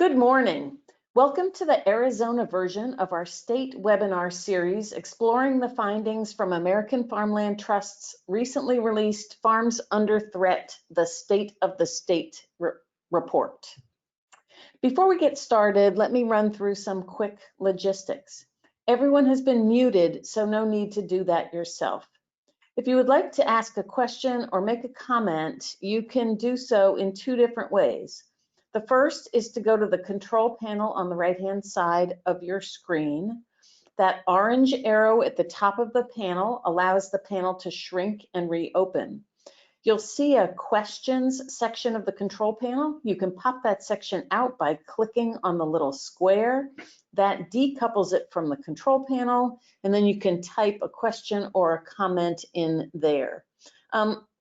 Good morning. Welcome to the Arizona version of our state webinar series exploring the findings from American Farmland Trust's recently released Farms Under Threat, the State of the State report. Before we get started, let me run through some quick logistics. Everyone has been muted, so no need to do that yourself. If you would like to ask a question or make a comment, you can do so in two different ways. The first is to go to the control panel on the right-hand side of your screen. That orange arrow at the top of the panel allows the panel to shrink and reopen. You'll see a questions section of the control panel. You can pop that section out by clicking on the little square. That decouples it from the control panel, and then you can type a question or a comment in there.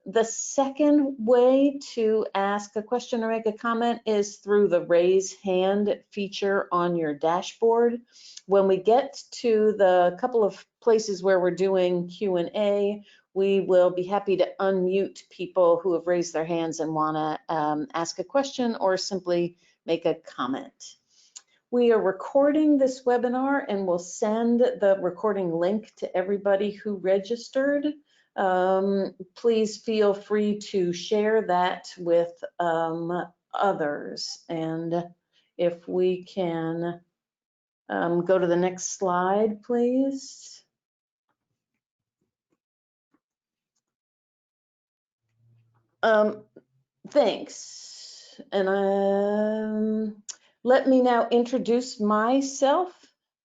The second way to ask a question or make a comment is through the raise hand feature on your dashboard. When we get to the couple of places where we're doing Q&A, we will be happy to unmute people who have raised their hands and want to ask a question or simply make a comment. We are recording this webinar and we'll send the recording link to everybody who registered. Please feel free to share that with others. And if we can go to the next slide, please. Thanks. And let me now introduce myself.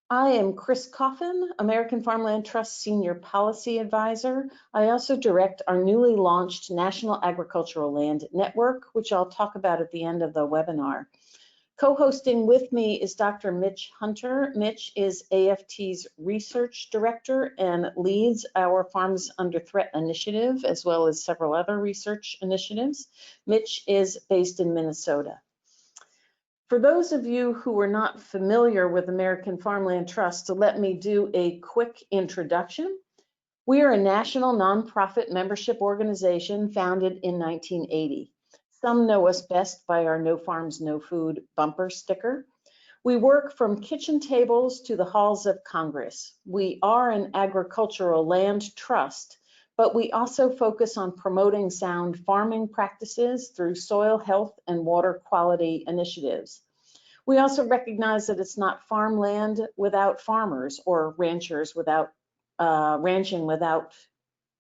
I am Chris Coffin, American Farmland Trust Senior Policy Advisor. I also direct our newly launched National Agricultural Land Network, which I'll talk about at the end of the webinar. Co-hosting with me is Dr. Mitch Hunter. Mitch is AFT's Research Director and leads our Farms Under Threat initiative, as well as several other research initiatives. Mitch is based in Minnesota. For those of you who are not familiar with American Farmland Trust, let me do a quick introduction. We are a national nonprofit membership organization founded in 1980. Some know us best by our No Farms, No Food bumper sticker. We work from kitchen tables to the halls of Congress. We are an agricultural land trust, but we also focus on promoting sound farming practices through soil health and water quality initiatives. We also recognize that it's not farmland without farmers or ranchers without ranching without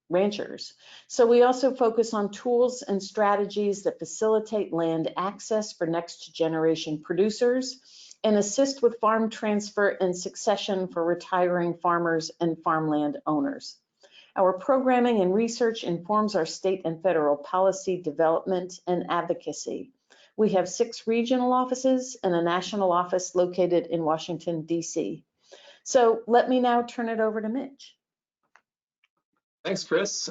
ranchers. So we also focus on tools and strategies that facilitate land access for next generation producers and assist with farm transfer and succession for retiring farmers and farmland owners. Our programming and research informs our state and federal policy development and advocacy. We have 6 regional offices and a national office located in Washington, D.C. So let me now turn it over to Mitch. Thanks, Chris.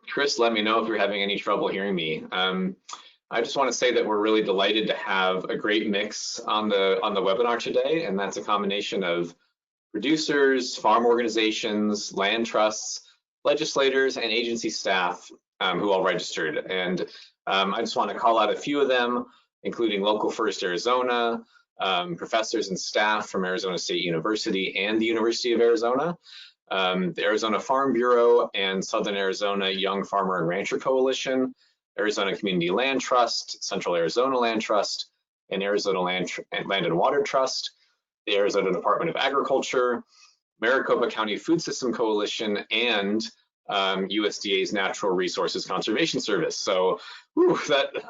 Chris, let me know if you're having any trouble hearing me. I just want to say that we're really delighted to have a great mix on the webinar today, and that's a combination of producers, farm organizations, land trusts, legislators, and agency staff who all registered. And I just want to call out a few of them, including Local First Arizona, professors and staff from Arizona State University and the University of Arizona, the Arizona Farm Bureau and Southern Arizona Young Farmer and Rancher Coalition, Arizona Community Land Trust, Central Arizona Land Trust, and Arizona Land and Water Trust, the Arizona Department of Agriculture, Maricopa County Food System Coalition, and USDA's Natural Resources Conservation Service. So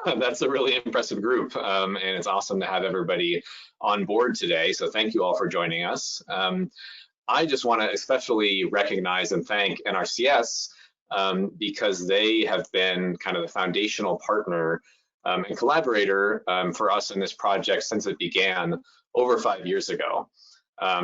that's a really impressive group, and it's awesome to have everybody on board today. So thank you all for joining us. I just want to especially recognize and thank NRCS because they have been kind of the foundational partner and collaborator for us in this project since it began over 5 years ago.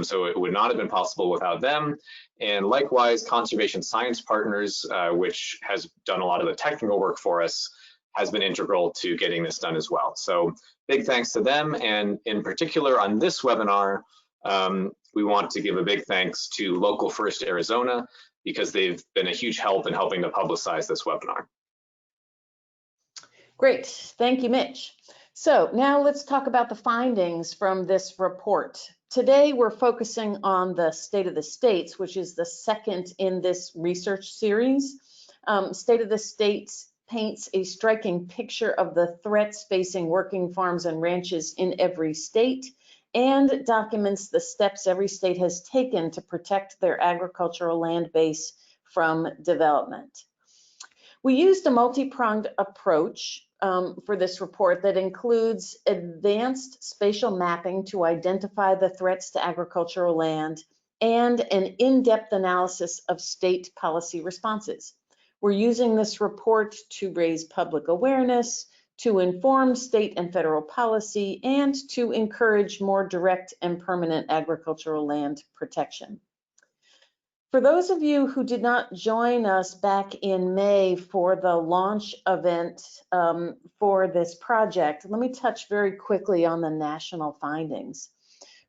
So it would not have been possible without them. And likewise, Conservation Science Partners, which has done a lot of the technical work for us, has been integral to getting this done as well. So big thanks to them. And in particular on this webinar, we want to give a big thanks to Local First Arizona because they've been a huge help in helping to publicize this webinar. Great, thank you, Mitch. So now let's talk about the findings from this report. Today, we're focusing on the State of the States, which is the second in this research series. State of the States paints a striking picture of the threats facing working farms and ranches in every state and documents the steps every state has taken to protect their agricultural land base from development. We used a multi-pronged approach for this report that includes advanced spatial mapping to identify the threats to agricultural land and an in-depth analysis of state policy responses. We're using this report to raise public awareness, to inform state and federal policy, and to encourage more direct and permanent agricultural land protection. For those of you who did not join us back in May for the launch event for this project, let me touch very quickly on the national findings.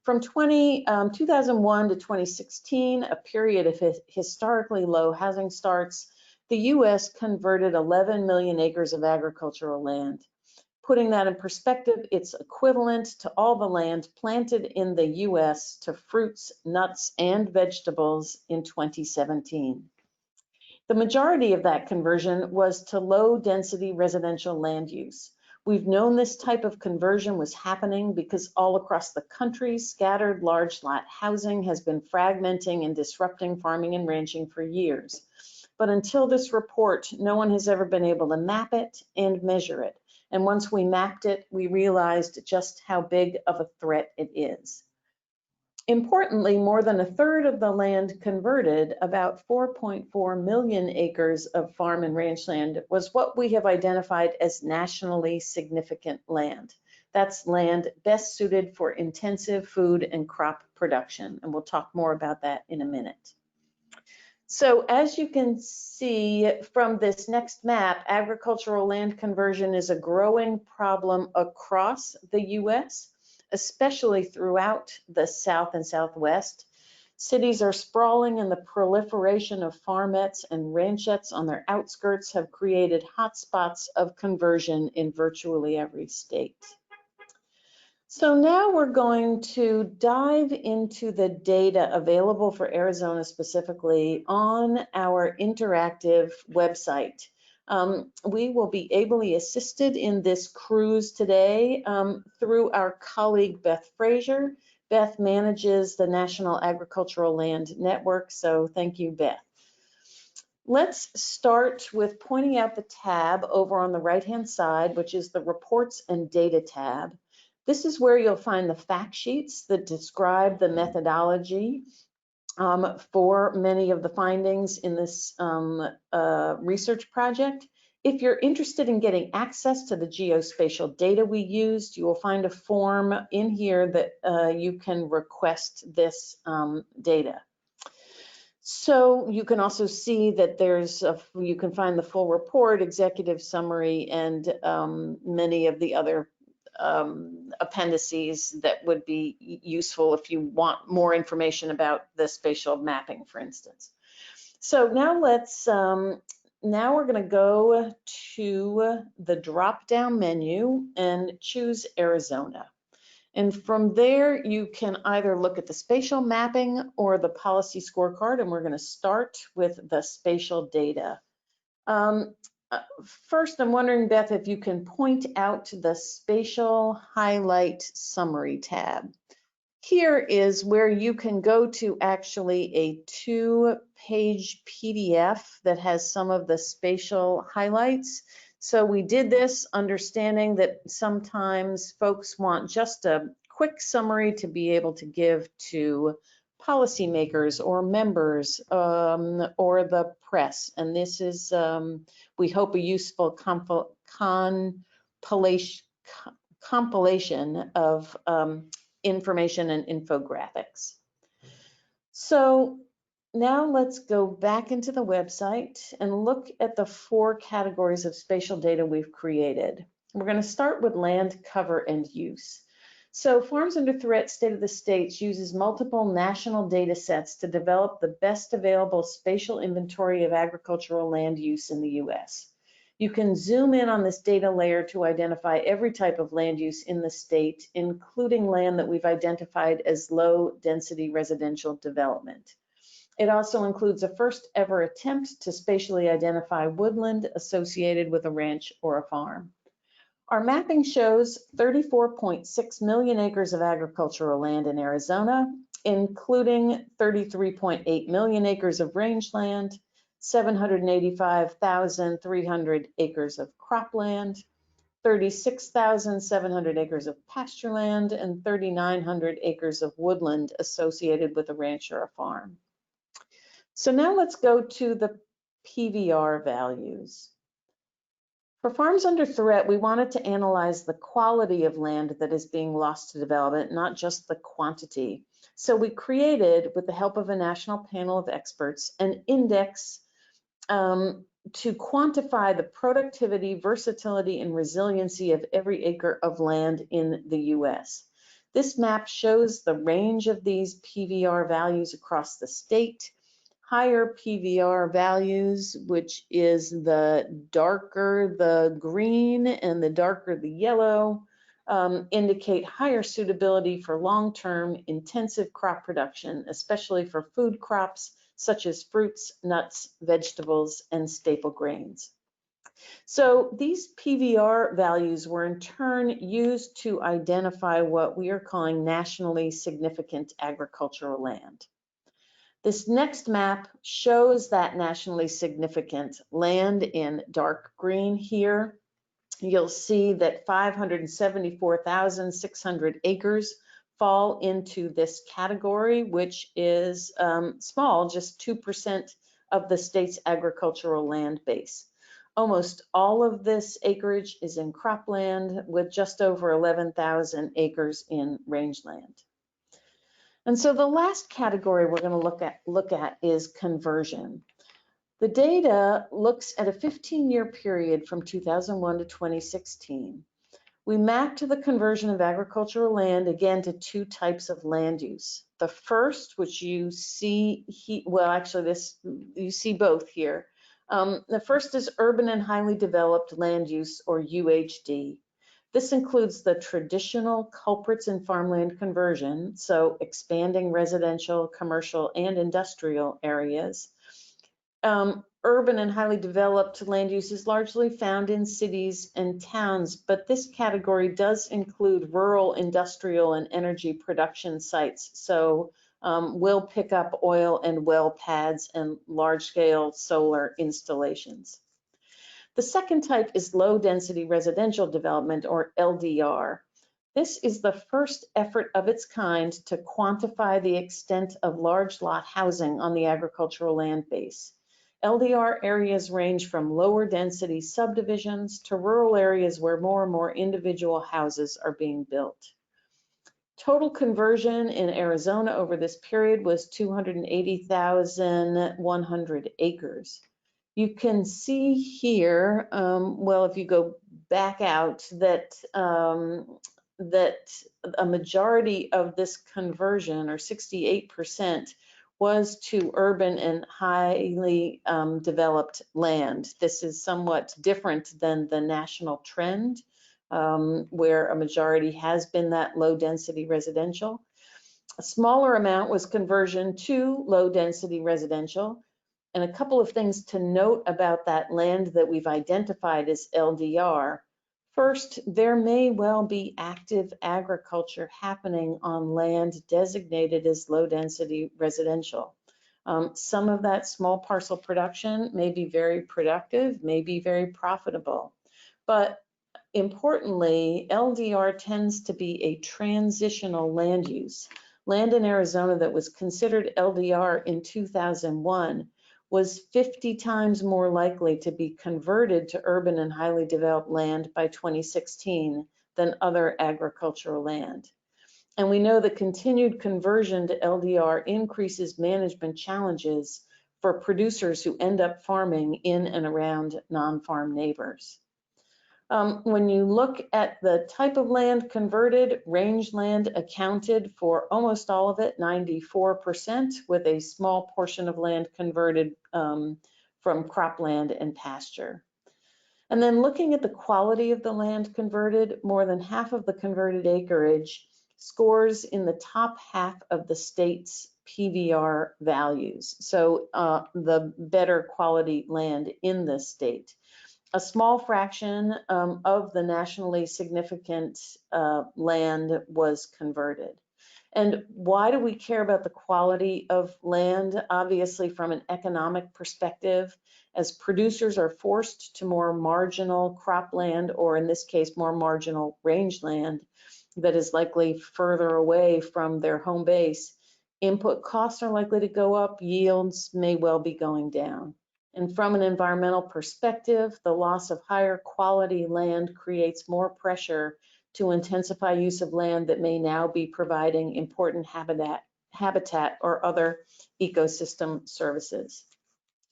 From 2001 to 2016, a period of historically low housing starts, the U.S. converted 11 million acres of agricultural land. Putting that in perspective, it's equivalent to all the land planted in the US to fruits, nuts, and vegetables in 2017. The majority of that conversion was to low density residential land use. We've known this type of conversion was happening because all across the country, scattered large lot housing has been fragmenting and disrupting farming and ranching for years. But until this report, no one has ever been able to map it and measure it. And once we mapped it, we realized just how big of a threat it is. Importantly, more than a third of the land converted, about 4.4 million acres of farm and ranch land, was what we have identified as nationally significant land. That's land best suited for intensive food and crop production. And we'll talk more about that in a minute. So as you can see from this next map, agricultural land conversion is a growing problem across the US, especially throughout the South and Southwest. Cities are sprawling and the proliferation of farmettes and ranchettes on their outskirts have created hotspots of conversion in virtually every state. So now we're going to dive into the data available for Arizona specifically on our interactive website. We will be ably assisted in this cruise today through our colleague Beth Frazier. Beth manages the National Agricultural Land Network, so thank you, Beth. Let's start with pointing out the tab over on the right-hand side, which is the Reports and Data tab. This is where you'll find the fact sheets that describe the methodology for many of the findings in this research project. If you're interested in getting access to the geospatial data we used, you will find a form in here that you can request this data. So you can also see that you can find the full report, executive summary, and many of the other appendices that would be useful if you want more information about the spatial mapping, for instance. So now now we're going to go to the drop-down menu and choose Arizona. And from there, you can either look at the spatial mapping or the policy scorecard, and we're going to start with the spatial data. First, I'm wondering, Beth, if you can point out the spatial highlight summary tab. Here is where you can go to actually a 2-page PDF that has some of the spatial highlights. So we did this understanding that sometimes folks want just a quick summary to be able to give to policymakers or members or the press. And this is, we hope, a useful compilation of information and infographics. So now let's go back into the website and look at the 4 categories of spatial data we've created. We're going to start with land cover and use. So Farms Under Threat State of the States uses multiple national data sets to develop the best available spatial inventory of agricultural land use in the US. You can zoom in on this data layer to identify every type of land use in the state, including land that we've identified as low density residential development. It also includes a first ever attempt to spatially identify woodland associated with a ranch or a farm. Our mapping shows 34.6 million acres of agricultural land in Arizona, including 33.8 million acres of rangeland, 785,300 acres of cropland, 36,700 acres of pastureland, and 3,900 acres of woodland associated with a ranch or a farm. So now let's go to the PVR values. For farms under threat, we wanted to analyze the quality of land that is being lost to development, not just the quantity. So we created, with the help of a national panel of experts, an index to quantify the productivity, versatility, and resiliency of every acre of land in the US. This map shows the range of these PVR values across the state. Higher PVR values, which is the darker the green and the darker the yellow, indicate higher suitability for long-term intensive crop production, especially for food crops such as fruits, nuts, vegetables, and staple grains. So these PVR values were in turn used to identify what we are calling nationally significant agricultural land. This next map shows that nationally significant land in dark green here. You'll see that 574,600 acres fall into this category, which is small, just 2% of the state's agricultural land base. Almost all of this acreage is in cropland, with just over 11,000 acres in rangeland. And so the last category we're going to look at is conversion. The data looks at a 15-year period from 2001 to 2016. We mapped the conversion of agricultural land again to two types of land use. The first, which you see, you see both here. The first is urban and highly developed land use, or UHD. This includes the traditional culprits in farmland conversion, so expanding residential, commercial, and industrial areas. Urban and highly developed land use is largely found in cities and towns, but this category does include rural, industrial, and energy production sites. So we'll pick up oil and well pads and large-scale solar installations. The second type is low density residential development, or LDR. This is the first effort of its kind to quantify the extent of large lot housing on the agricultural land base. LDR areas range from lower density subdivisions to rural areas where more and more individual houses are being built. Total conversion in Arizona over this period was 280,100 acres. You can see here, well, if you go back out, that a majority of this conversion, or 68%, was to urban and highly developed land. This is somewhat different than the national trend, where a majority has been that low density residential. A smaller amount was conversion to low density residential. And a couple of things to note about that land that we've identified as LDR. First, there may well be active agriculture happening on land designated as low density residential. Some of that small parcel production may be very productive, may be very profitable. But importantly, LDR tends to be a transitional land use. Land in Arizona that was considered LDR in 2001 was 50 times more likely to be converted to urban and highly developed land by 2016 than other agricultural land. And we know that continued conversion to LDR increases management challenges for producers who end up farming in and around non-farm neighbors. When you look at the type of land converted, rangeland accounted for almost all of it, 94%, with a small portion of land converted from cropland and pasture. And then looking at the quality of the land converted, more than half of the converted acreage scores in the top half of the state's PVR values. So the better quality land in the state. A small fraction of the nationally significant land was converted. And why do we care about the quality of land? Obviously, from an economic perspective, as producers are forced to more marginal cropland, or in this case, more marginal rangeland that is likely further away from their home base, input costs are likely to go up, yields may well be going down. And from an environmental perspective, the loss of higher quality land creates more pressure to intensify use of land that may now be providing important habitat or other ecosystem services.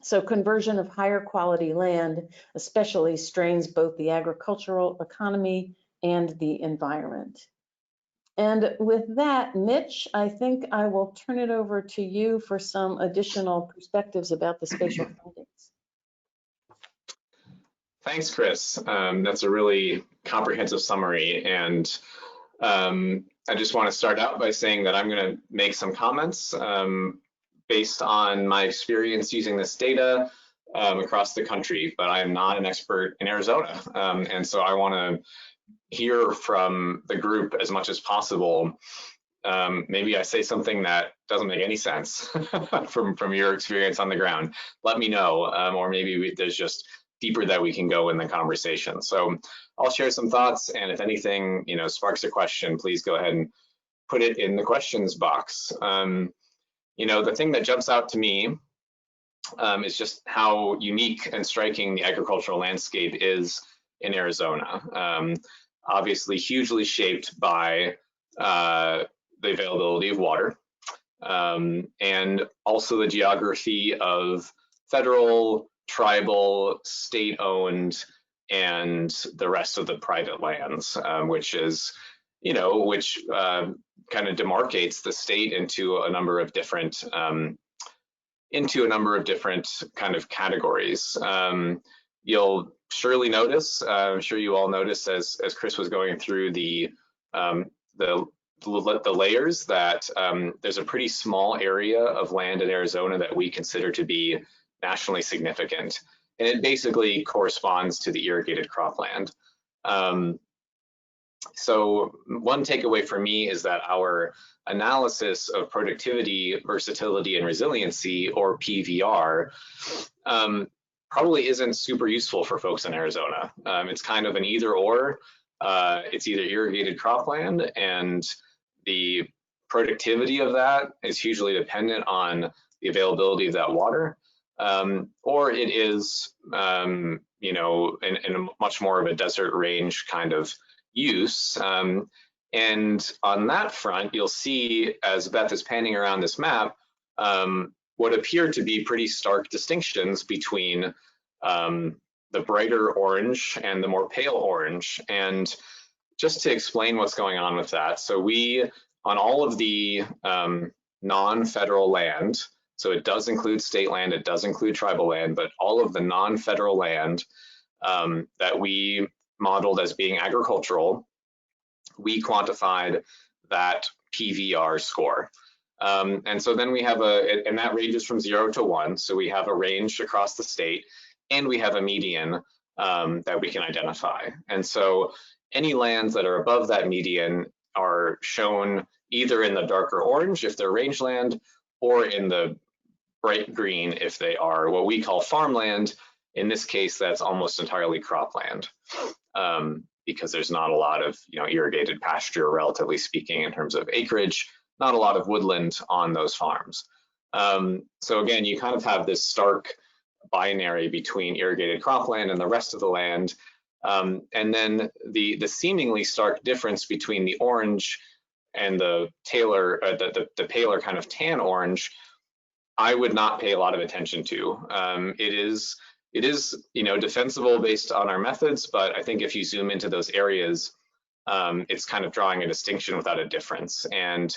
So conversion of higher quality land especially strains both the agricultural economy and the environment. And with that, Mitch, I think I will turn it over to you for some additional perspectives about the spatial findings. Thanks, Chris. That's a really comprehensive summary. And I just want to start out by saying that I'm going to make some comments based on my experience using this data across the country, but I am not an expert in Arizona. And so I want to hear from the group as much as possible. Maybe I say something that doesn't make any sense from your experience on the ground. Let me know, or maybe there's just deeper that we can go in the conversation. So I'll share some thoughts, and if anything, sparks a question, please go ahead and put it in the questions box. The thing that jumps out to me is just how unique and striking the agricultural landscape is in Arizona. Obviously, hugely shaped by the availability of water, and also the geography of federal, tribal, state-owned, and the rest of the private lands, which is, which kind of demarcates the state into a number of different kind of categories. You'll surely notice, I'm sure you all noticed as Chris was going through the layers, that there's a pretty small area of land in Arizona that we consider to be nationally significant, and it basically corresponds to the irrigated cropland. So one takeaway for me is that our analysis of productivity, versatility, and resiliency, or PVR, probably isn't super useful for folks in Arizona. It's kind of an either or. It's either irrigated cropland, and the productivity of that is hugely dependent on the availability of that water, or it is, in a much more of a desert range kind of use. And on that front, you'll see, as Beth is panning around this map, what appear to be pretty stark distinctions between the brighter orange and the more pale orange. And just to explain what's going on with that, so we, on all of the non-federal land, so it does include state land, it does include tribal land, but all of the non-federal land that we modeled as being agricultural, we quantified that PVR score. And so then we have and that ranges from 0 to 1. So we have a range across the state, and we have a median that we can identify. And so any lands that are above that median are shown either in the darker orange if they're rangeland, or in the bright green if they are what we call farmland. In this case, that's almost entirely cropland, because there's not a lot of irrigated pasture, relatively speaking, in terms of acreage, not a lot of woodland on those farms. So again, you kind of have this stark binary between irrigated cropland and the rest of the land. And then the seemingly stark difference between the orange and the paler kind of tan orange, I would not pay a lot of attention to. It is defensible based on our methods, but I think if you zoom into those areas, it's kind of drawing a distinction without a difference. And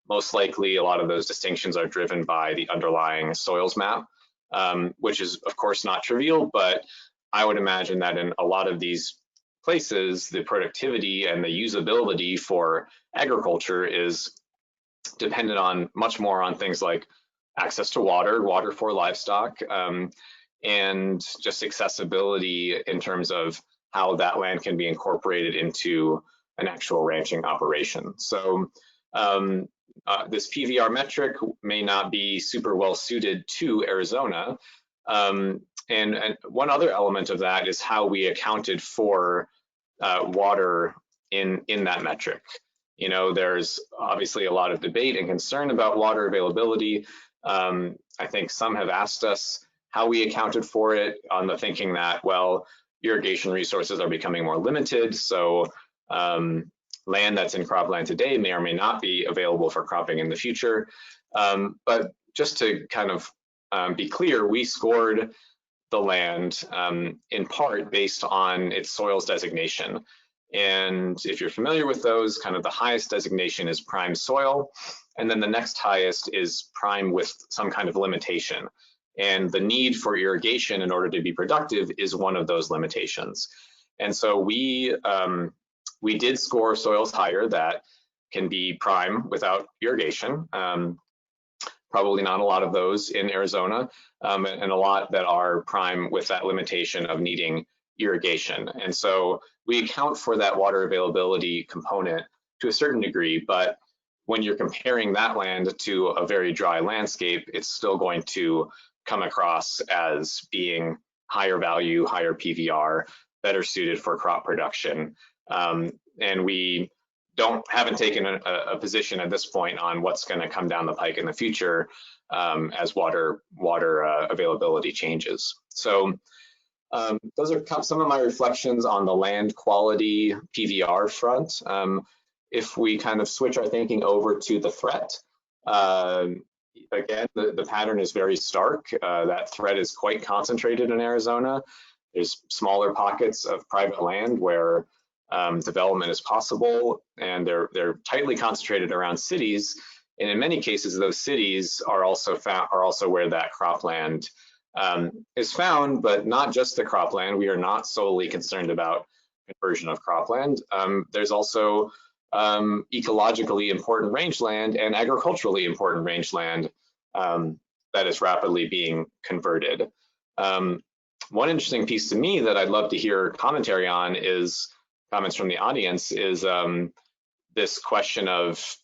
most likely a lot of those distinctions are driven by the underlying soils map, which is of course not trivial, but I would imagine that in a lot of these places, the productivity and the usability for agriculture is dependent on much more on things like access to water, water for livestock, and just accessibility in terms of how that land can be incorporated into an actual ranching operation. So this PVR metric may not be super well suited to Arizona. And one other element of that is how we accounted for water in that metric. You know, there's obviously a lot of debate and concern about water availability. I think some have asked us how we accounted for it, on the thinking that, well, irrigation resources are becoming more limited, so land that's in cropland today may or may not be available for cropping in the future. But just to kind of be clear, we scored the land in part based on its soils designation. And if you're familiar with those, kind of the highest designation is prime soil, and then the next highest is prime with some kind of limitation. And the need for irrigation in order to be productive is one of those limitations. And so we did score soils higher that can be prime without irrigation. Probably not a lot of those in Arizona, and a lot that are prime with that limitation of needing irrigation. And so we account for that water availability component to a certain degree, but when you're comparing that land to a very dry landscape, it's still going to come across as being higher value, higher PVR, better suited for crop production. And we haven't taken a position at this point on what's going to come down the pike in the future as water availability changes. So those are some of my reflections on the land quality PVR front. If we kind of switch our thinking over to the threat, again, the pattern is very stark. That threat is quite concentrated in Arizona. There's smaller pockets of private land where development is possible, and they're tightly concentrated around cities. And in many cases, those cities are also where that cropland is found, but not just the cropland. We are not solely concerned about conversion of cropland. There's also ecologically important rangeland and agriculturally important rangeland that is rapidly being converted. One interesting piece to me that I'd love to hear commentary on is comments from the audience is this question of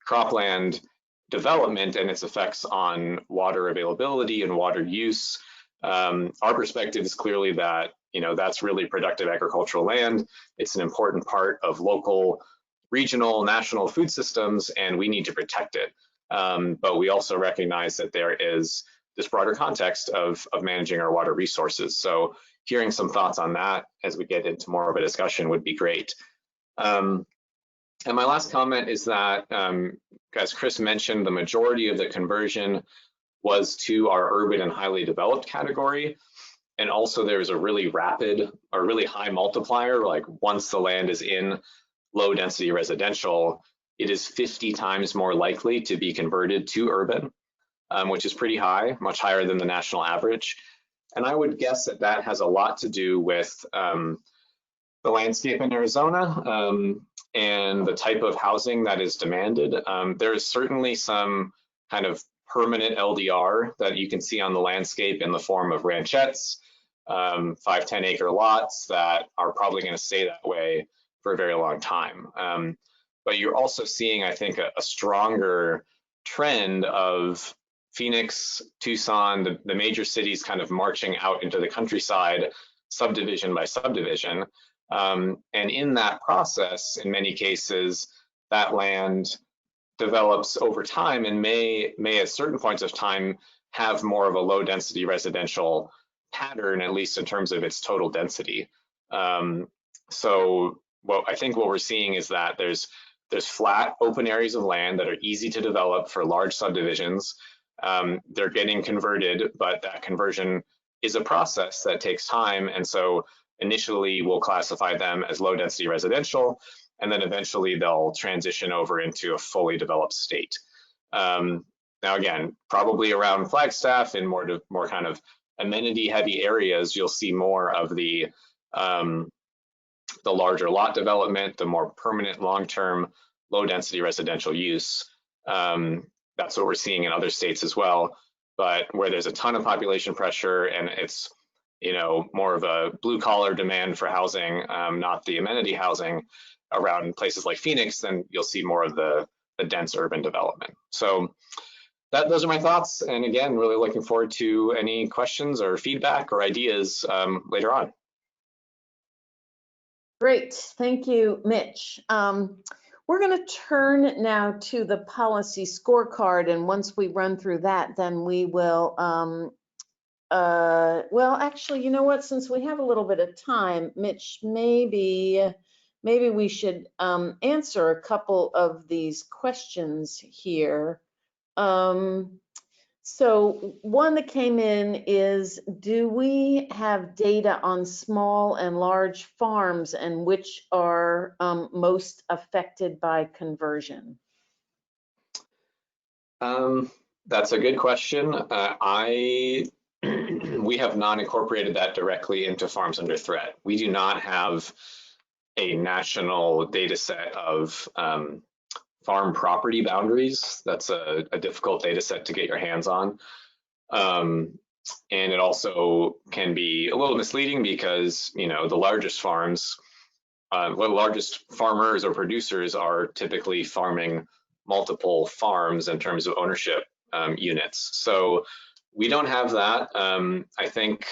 cropland development and its effects on water availability and water use. Our perspective is clearly that, you know, that's really productive agricultural land. It's an important part of local, regional, national food systems, and we need to protect it. But we also recognize that there is this broader context of managing our water resources. So hearing some thoughts on that as we get into more of a discussion would be great. And my last comment is that, as Chris mentioned, the majority of the conversion was to our urban and highly developed category. And also there was a really rapid or really high multiplier, like once the land is in low density residential, it is 50 times more likely to be converted to urban, which is pretty high, much higher than the national average. And I would guess that that has a lot to do with the landscape in Arizona and the type of housing that is demanded. There is certainly some kind of permanent LDR that you can see on the landscape in the form of ranchettes, 5-10 acre lots that are probably going to stay that way for a very long time. But you're also seeing, I think, a stronger trend of Phoenix, Tucson, the major cities kind of marching out into the countryside, subdivision by subdivision. And in that process, in many cases, that land develops over time and may at certain points of time have more of a low density residential pattern, at least in terms of its total density. So I think what we're seeing is that there's flat open areas of land that are easy to develop for large subdivisions. They're getting converted, but that conversion is a process that takes time. And so initially we'll classify them as low density residential, and then eventually they'll transition over into a fully developed state. Now again, probably around Flagstaff and more kind of amenity heavy areas, you'll see more of the larger lot development, the more permanent long-term low density residential use. That's what we're seeing in other states as well. But where there's a ton of population pressure and it's, you know, more of a blue collar demand for housing, not the amenity housing around places like Phoenix, then you'll see more of the dense urban development. So those are my thoughts. And again, really looking forward to any questions or feedback or ideas later on. Great, thank you, Mitch. We're going to turn now to the policy scorecard, and once we run through that, then we will, well, actually, you know what, since we have a little bit of time, Mitch, maybe we should answer a couple of these questions here. So one that came in is, do we have data on small and large farms and which are most affected by conversion? That's a good question. We have not incorporated that directly into Farms Under Threat. We do not have a national data set of farm property boundaries. That's a difficult data set to get your hands on. And it also can be a little misleading because, you know, the largest farms, the largest farmers or producers are typically farming multiple farms in terms of ownership units. So we don't have that. I think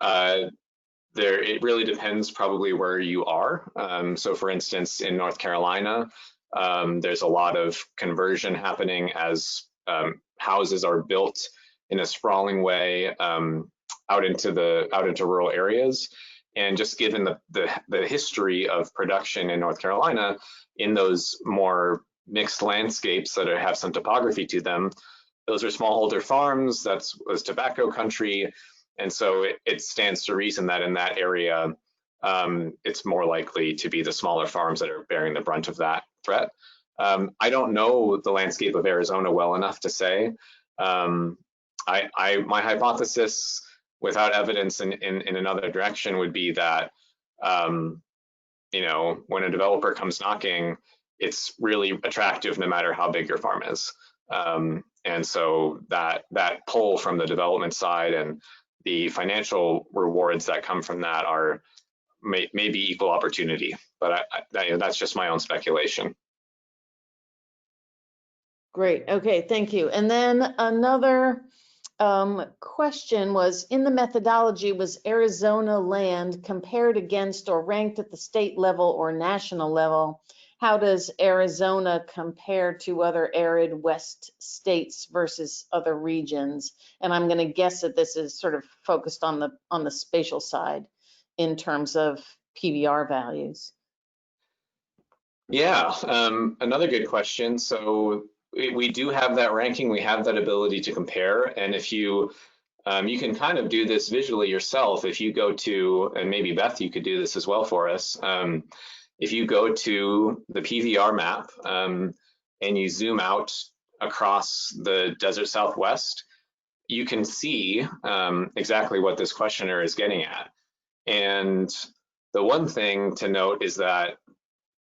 it really depends probably where you are. So for instance, in North Carolina, there's a lot of conversion happening as houses are built in a sprawling way out into rural areas. And just given the history of production in North Carolina, in those more mixed landscapes that have some topography to them, those are smallholder farms. Was tobacco country. And so it stands to reason that in that area, it's more likely to be the smaller farms that are bearing the brunt of that threat. I don't know the landscape of Arizona well enough to say. My hypothesis, without evidence in another direction, would be that you know, when a developer comes knocking, it's really attractive no matter how big your farm is. And so that pull from the development side and the financial rewards that come from that are maybe equal opportunity, but that's just my own speculation. Great, okay, thank you. And then another question was, in the methodology, was Arizona land compared against or ranked at the state level or national level? How does Arizona compare to other arid West states versus other regions? And I'm going to guess that this is sort of focused on the spatial side in terms of PBR values. Yeah, another good question. So we do have that ranking. We have that ability to compare. And if you can kind of do this visually yourself. If you go to, and maybe Beth, you could do this as well for us. If you go to the PVR map and you zoom out across the desert Southwest, you can see exactly what this questioner is getting at. And the one thing to note is that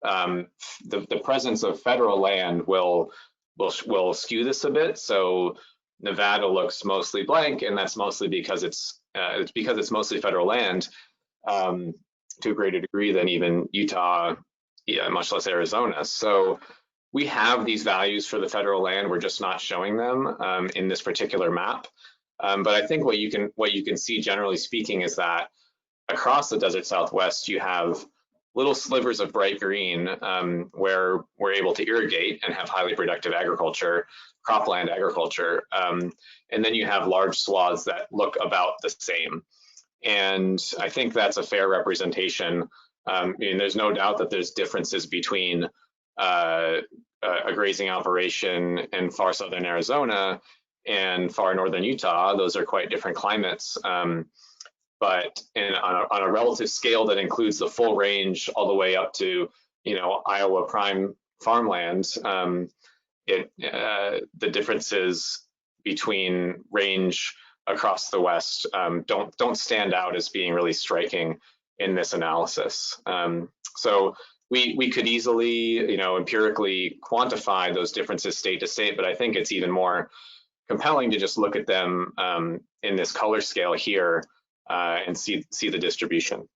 the presence of federal land will skew this a bit. So Nevada looks mostly blank, and that's mostly because it's mostly federal land to a greater degree than even Utah, much less Arizona. So we have these values for the federal land. We're just not showing them in this particular map. But I think what you can see, generally speaking, is that across the desert Southwest, you have little slivers of bright green where we're able to irrigate and have highly productive agriculture, cropland agriculture. And then you have large swaths that look about the same. And I think that's a fair representation. I mean, there's no doubt that there's differences between a grazing operation in far southern Arizona and far northern Utah. Those are quite different climates. But on a relative scale that includes the full range all the way up to, you know, Iowa prime farmland, the differences between range across the West don't stand out as being really striking in this analysis. So we could easily, empirically quantify those differences state to state, but I think it's even more compelling to just look at them in this color scale here and see the distribution.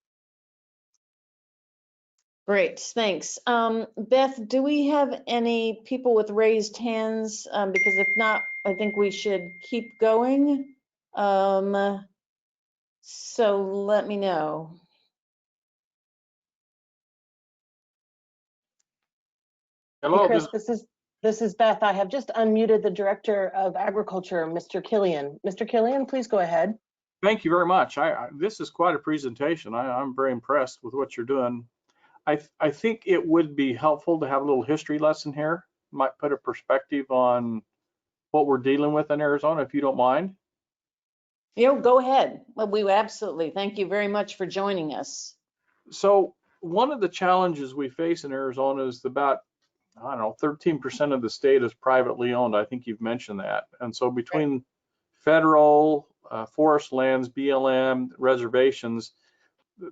Great, thanks. Beth, do we have any people with raised hands? Because if not, I think we should keep going. So let me know. Hello, Hey Chris, this is Beth. I have just unmuted the Director of Agriculture, Mr. Killian. Mr. Killian, please go ahead. Thank you very much. This is quite a presentation. I'm very impressed with what you're doing. I think it would be helpful to have a little history lesson here. Might put a perspective on what we're dealing with in Arizona, if you don't mind. Go ahead. Well, we absolutely. Thank you very much for joining us. So one of the challenges we face in Arizona is about, I don't know, 13% of the state is privately owned. I think you've mentioned that. And so between federal, forest lands, BLM, reservations,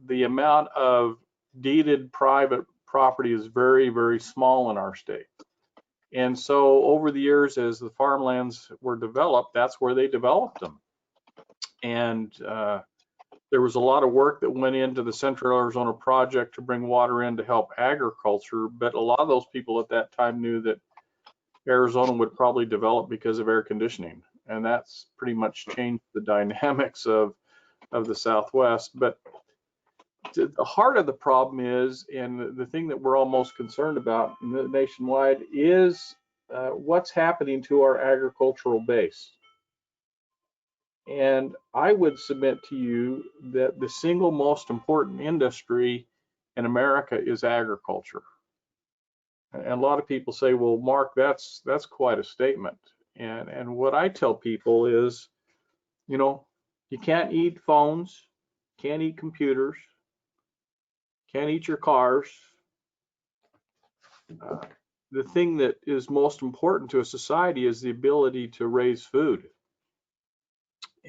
the amount of deeded private property is very, very small in our state. And so over the years, as the farmlands were developed, that's where they developed them. And there was a lot of work that went into the Central Arizona project to bring water in to help agriculture, but a lot of those people at that time knew that Arizona would probably develop because of air conditioning, and that's pretty much changed the dynamics of the Southwest. But the heart of the problem is, and the thing that we're all most concerned about nationwide, is what's happening to our agricultural base. And I would submit to you that the single most important industry in America is agriculture. And a lot of people say, well, Mark, that's quite a statement. And what I tell people is, you can't eat phones, can't eat computers, can't eat your cars. The thing that is most important to a society is the ability to raise food.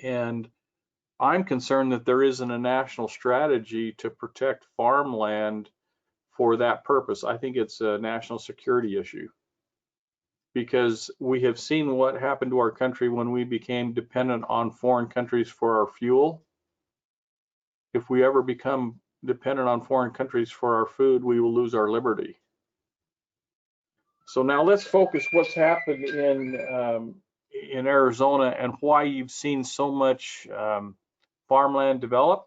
And I'm concerned that there isn't a national strategy to protect farmland for that purpose. I think it's a national security issue, because we have seen what happened to our country when we became dependent on foreign countries for our fuel. If we ever become dependent on foreign countries for our food, we will lose our liberty. So now let's focus what's happened in Arizona and why you've seen so much farmland develop.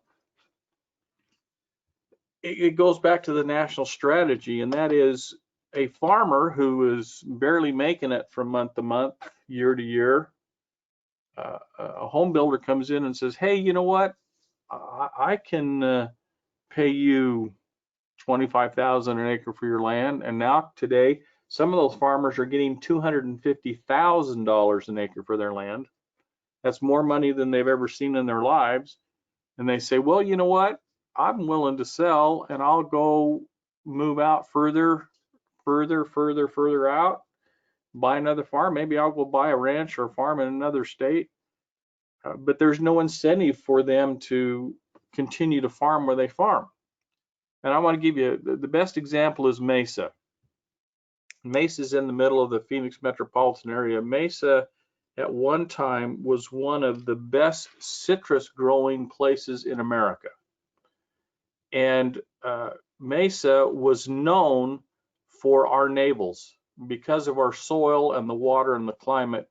It goes back to the national strategy, and that is a farmer who is barely making it from month to month, year to year. A home builder comes in and says, hey, you know what? I can pay you $25,000 an acre for your land. And now today, some of those farmers are getting $250,000 an acre for their land. That's more money than they've ever seen in their lives. And they say, well, you know what? I'm willing to sell, and I'll go move out further out, buy another farm. Maybe I'll go buy a ranch or a farm in another state. But there's no incentive for them to continue to farm where they farm. And I want to give you the best example is Mesa. Mesa is in the middle of the Phoenix metropolitan area. Mesa at one time was one of the best citrus growing places in America. And Mesa was known for our navels. Because of our soil and the water and the climate,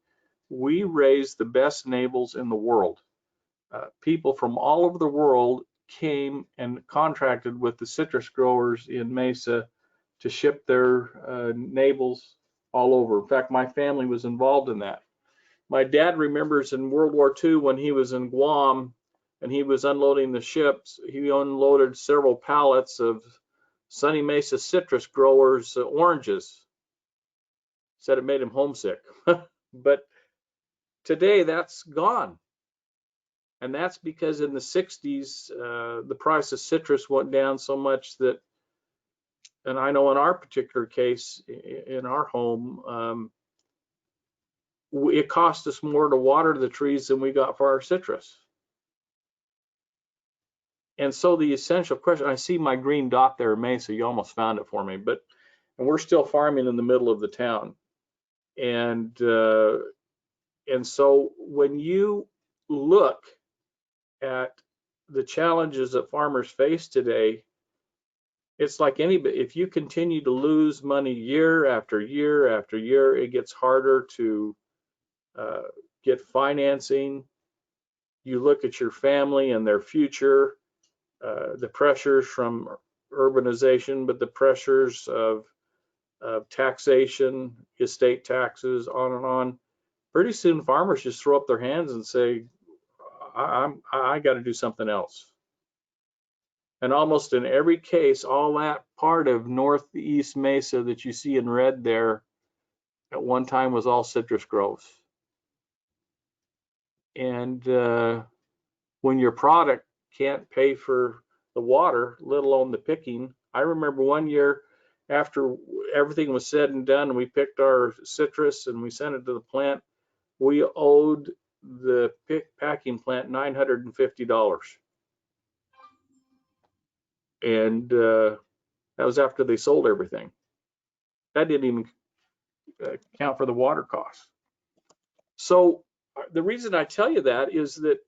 we raised the best navels in the world. People from all over the world came and contracted with the citrus growers in Mesa to ship their navels all over. In fact, my family was involved in that. My dad remembers in World War II when he was in Guam and he was unloading the ships, he unloaded several pallets of Sunny Mesa citrus growers' oranges. Said it made him homesick. But today that's gone. And that's because in the 60s, the price of citrus went down so much that, and I know in our particular case, in our home, it cost us more to water the trees than we got for our citrus. And so the essential question, I see my green dot there, Mesa, you almost found it for me, but and we're still farming in the middle of the town. And so when you look at the challenges that farmers face today, it's like anybody, if you continue to lose money year after year after year, it gets harder to get financing. You look at your family and their future, the pressures from urbanization, but the pressures of taxation, estate taxes, on and on. Pretty soon farmers just throw up their hands and say, I got to do something else. And almost in every case, all that part of Northeast Mesa that you see in red there at one time was all citrus groves. And when your product can't pay for the water, let alone the picking, I remember one year after everything was said and done, and we picked our citrus and we sent it to the plant, we owed the packing plant $950. And that was after they sold everything. That didn't even account for the water costs. So the reason I tell you that is that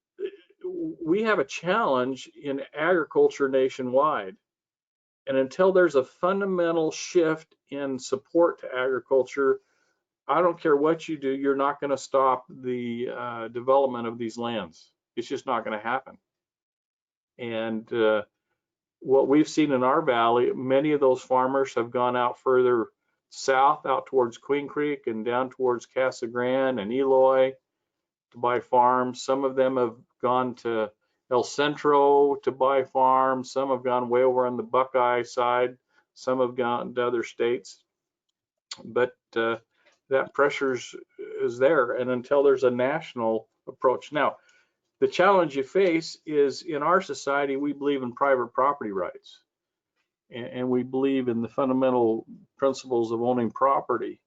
we have a challenge in agriculture nationwide. And until there's a fundamental shift in support to agriculture, I don't care what you do, you're not going to stop the development of these lands. It's just not going to happen. And what we've seen in our valley, many of those farmers have gone out further south, out towards Queen Creek and down towards Casa Grande and Eloy to buy farms. Some of them have gone to El Centro to buy farms. Some have gone way over on the Buckeye side. Some have gone to other states. But that pressure is there, and until there's a national approach. Now, the challenge you face is in our society, we believe in private property rights, and we believe in the fundamental principles of owning property.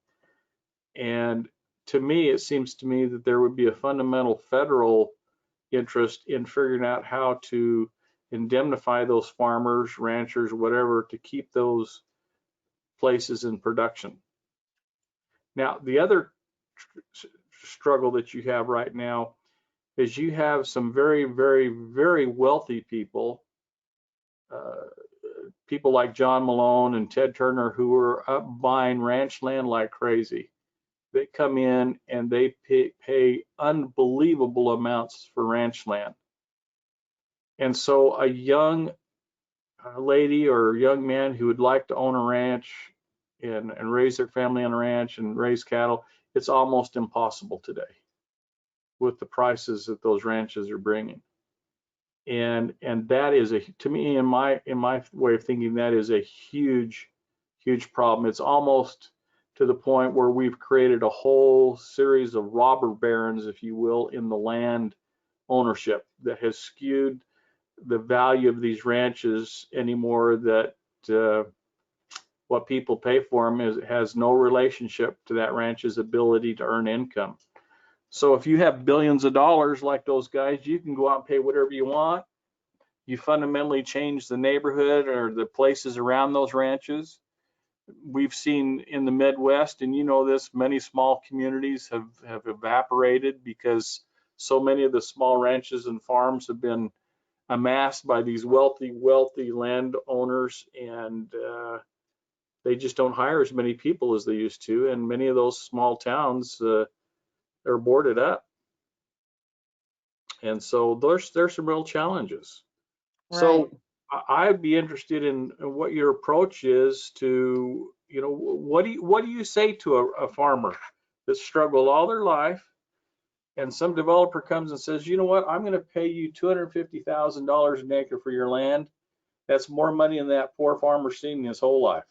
And to me, it seems to me that there would be a fundamental federal interest in figuring out how to indemnify those farmers, ranchers, whatever, to keep those places in production. Now, the other struggle that you have right now is you have some very, very, very wealthy people, people like John Malone and Ted Turner, who are up buying ranch land like crazy. They come in and they pay unbelievable amounts for ranch land. And so a young lady or a young man who would like to own a ranch and raise their family on a ranch and raise cattle, it's almost impossible today with the prices that those ranches are bringing. And that is to me, in my way of thinking, that is a huge problem. It's almost to the point where we've created a whole series of robber barons, if you will, in the land ownership that has skewed the value of these ranches anymore, that what people pay for them has no relationship to that ranch's ability to earn income. So if you have billions of dollars like those guys, you can go out and pay whatever you want. You fundamentally change the neighborhood or the places around those ranches. We've seen in the Midwest, and you know this, many small communities have evaporated because so many of the small ranches and farms have been amassed by these wealthy landowners, and they just don't hire as many people as they used to, and many of those small towns are boarded up. And so there's some real challenges. Right. So I'd be interested in what your approach is to, you know, what do you say to a farmer that's struggled all their life, and some developer comes and says, you know what, I'm going to pay you $250,000 an acre for your land. That's more money than that poor farmer's seen in his whole life.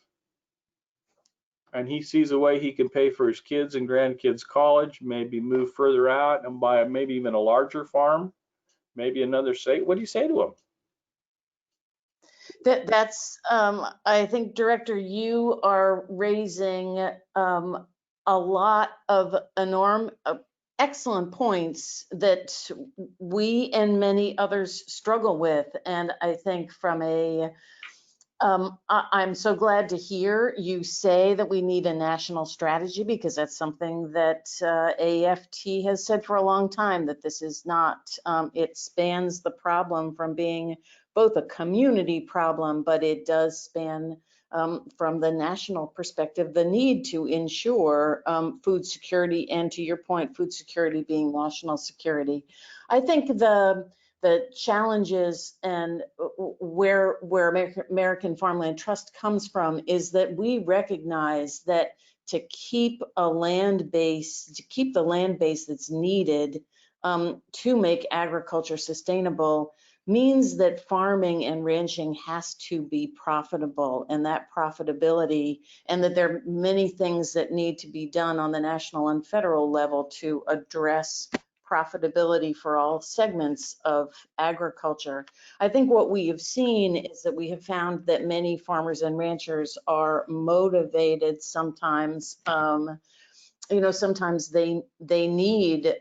And he sees a way he can pay for his kids and grandkids' college, maybe move further out and buy maybe even a larger farm, maybe another state. What do you say to him? That's I think, Director, you are raising a lot of excellent points that we and many others struggle with. And I think from I'm so glad to hear you say that we need a national strategy, because that's something that AFT has said for a long time, that this is not, it spans the problem from being both a community problem, but it does span from the national perspective, the need to ensure food security, and to your point, food security being national security. I think the challenges and where American Farmland Trust comes from is that we recognize that to keep the land base that's needed to make agriculture sustainable means that farming and ranching has to be profitable, and that profitability, and that there are many things that need to be done on the national and federal level to address profitability for all segments of agriculture. I think what we have seen is that we have found that many farmers and ranchers are motivated sometimes. Sometimes they need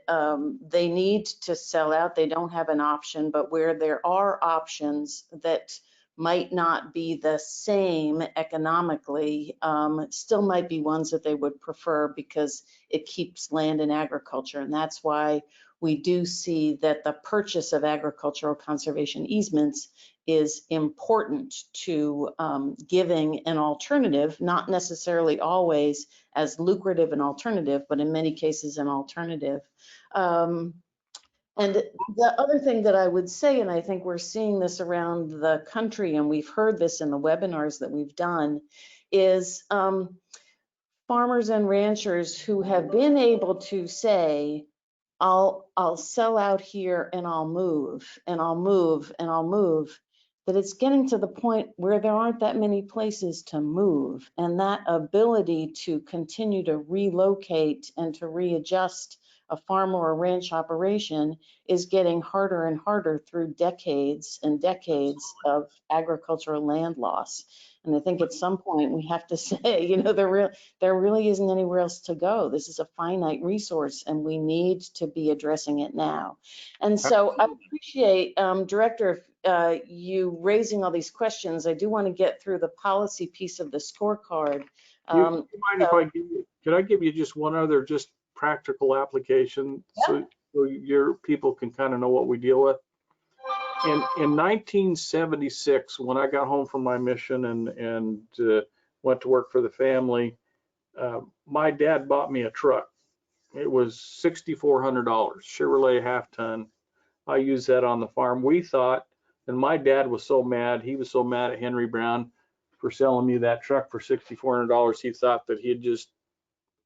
to sell out. They don't have an option, but where there are options that might not be the same economically, still might be ones that they would prefer, because it keeps land in agriculture. And that's why we do see that the purchase of agricultural conservation easements is important to giving an alternative, not necessarily always as lucrative an alternative, but in many cases an alternative. And the other thing that I would say, and I think we're seeing this around the country, and we've heard this in the webinars that we've done, is farmers and ranchers who have been able to say, I'll sell out here and I'll move and I'll move and I'll move, that it's getting to the point where there aren't that many places to move. And that ability to continue to relocate and to readjust a farm or a ranch operation is getting harder and harder through decades and decades of agricultural land loss. And I think at some point we have to say, there really isn't anywhere else to go. This is a finite resource and we need to be addressing it now. And so I appreciate, Director, you raising all these questions. I do want to get through the policy piece of the scorecard. Do you mind if could I give you just one other just practical application, so your people can kind of know what we deal with? In 1976, when I got home from my mission and went to work for the family, my dad bought me a truck. It was $6,400, Chevrolet half-ton. I used that on the farm. We thought, and my dad was so mad, he was so mad at Henry Brown for selling me that truck for $6,400, he thought that he had just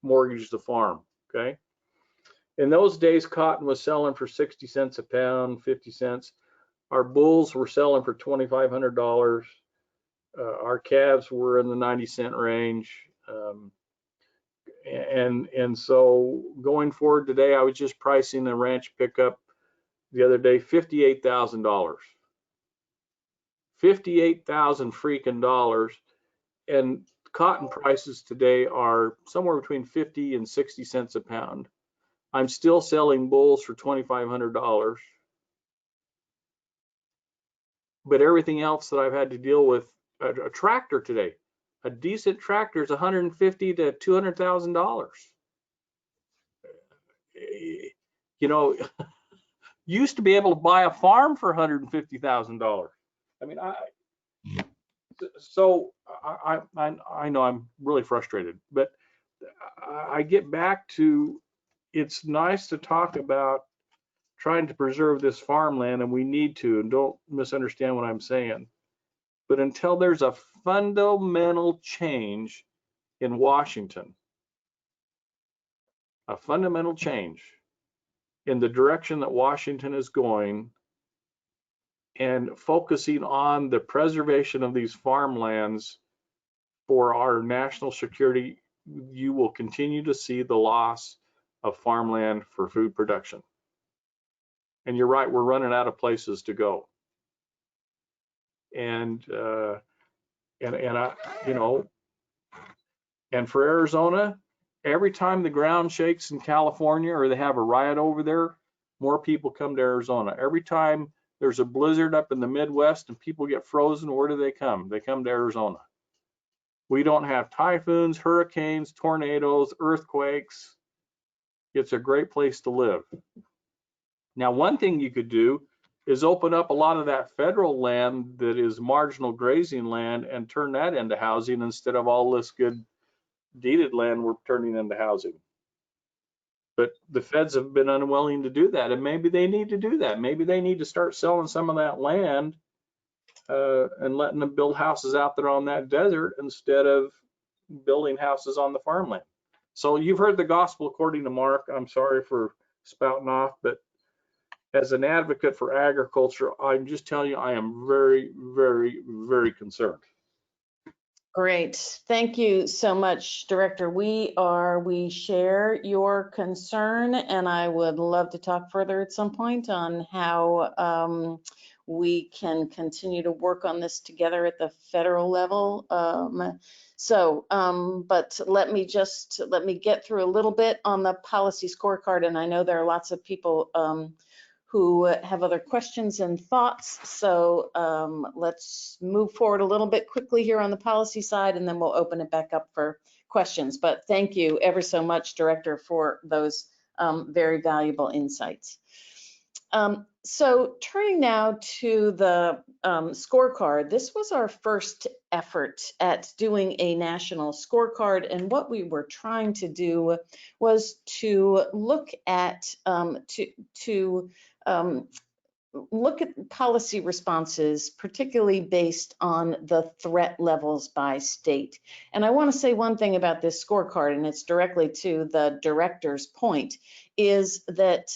mortgaged the farm, okay? In those days, cotton was selling for 60 cents a pound, 50 cents. Our bulls were selling for $2,500. Our calves were in the 90-cent range. And so going forward today, I was just pricing a ranch pickup the other day, $58,000. $58,000 freaking dollars. And cotton prices today are somewhere between 50 and 60 cents a pound. I'm still selling bulls for $2,500. But everything else that I've had to deal with, a tractor today, a decent tractor is $150,000 to $200,000. Used to be able to buy a farm for $150,000. I mean, I know I'm really frustrated, but I get back to, it's nice to talk about trying to preserve this farmland, and we need to, and don't misunderstand what I'm saying. But until there's a fundamental change in Washington, a fundamental change in the direction that Washington is going, and focusing on the preservation of these farmlands for our national security, you will continue to see the loss of farmland for food production. And you're right, we're running out of places to go. And I, and for Arizona, every time the ground shakes in California or they have a riot over there, more people come to Arizona. Every time there's a blizzard up in the Midwest and people get frozen, where do they come? They come to Arizona. We don't have typhoons, hurricanes, tornadoes, earthquakes. It's a great place to live. Now, one thing you could do is open up a lot of that federal land that is marginal grazing land and turn that into housing instead of all this good deeded land we're turning into housing. But the feds have been unwilling to do that, and maybe they need to do that. Maybe they need to start selling some of that land and letting them build houses out there on that desert instead of building houses on the farmland. So you've heard the gospel according to Mark. I'm sorry for spouting off, but as an advocate for agriculture, I'm just telling you, I am very, very, very concerned. Great. Thank you so much, Director. We share your concern, and I would love to talk further at some point on how we can continue to work on this together at the federal level. But let me get through a little bit on the policy scorecard, and I know there are lots of people who have other questions and thoughts. So let's move forward a little bit quickly here on the policy side, and then we'll open it back up for questions. But thank you ever so much, Director, for those very valuable insights. So turning now to the scorecard, this was our first effort at doing a national scorecard, and what we were trying to do was to look at look at policy responses, particularly based on the threat levels by state. And I want to say one thing about this scorecard, and it's directly to the director's point, is that